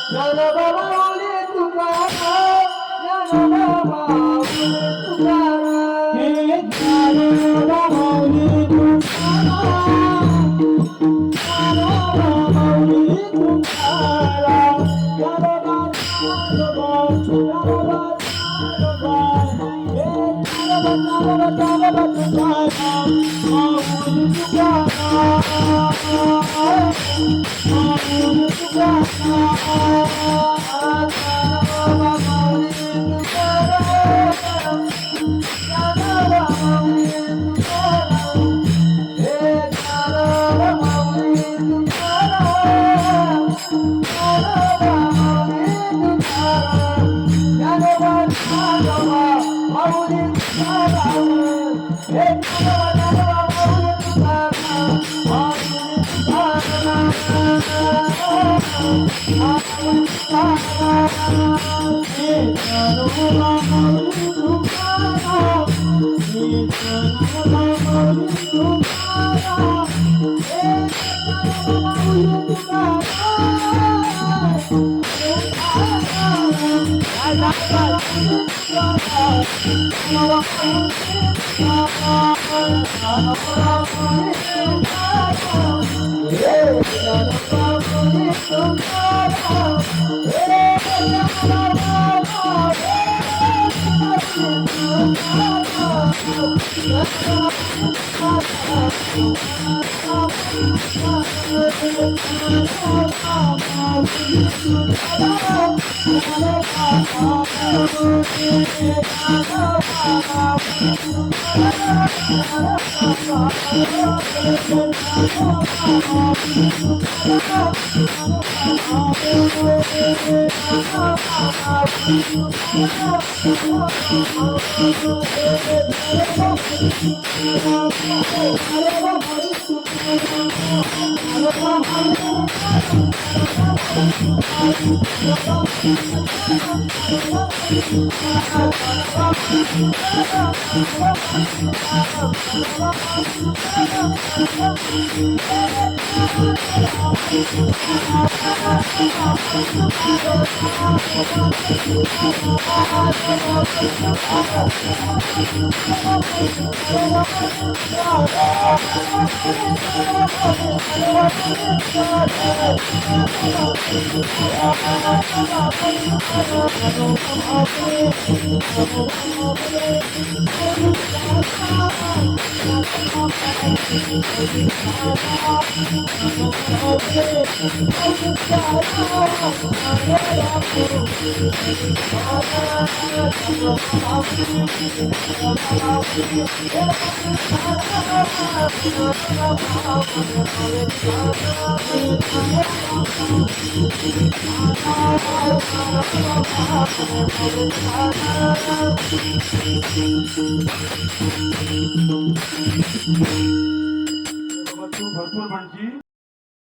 ज्ञानोबा माऊली तुकाराम, ज्ञानोबा माऊली तुकाराम, हे ज्ञानोबा माऊली तुकाराम, ज्ञानोबा माऊली तुकाराम, ज्ञानोबा ज्ञानोबा ज्ञानोबा ज्ञानोबा, हे ज्ञानोबा ज्ञानोबा तुकाराम, माऊली तुकाराम, माऊली तुकाराम. ज्ञानोबा माऊली तुकाराम, ज्ञानोबा माऊली तुकाराम, हे ज्ञानोबा माऊली तुकाराम, ज्ञानोबा माऊली तुकाराम, ज्ञानोबा ज्ञानोबा माऊली तुकाराम, हे ज्ञानोबा माऊली तुकाराम, माऊली तुकाराम, माऊली तुकाराम. हे ज्ञानोबा माऊली तुकाराम, हे ज्ञानोबा माऊली तुकाराम, हे ज्ञानोबा माऊली भरपूर म्हणजे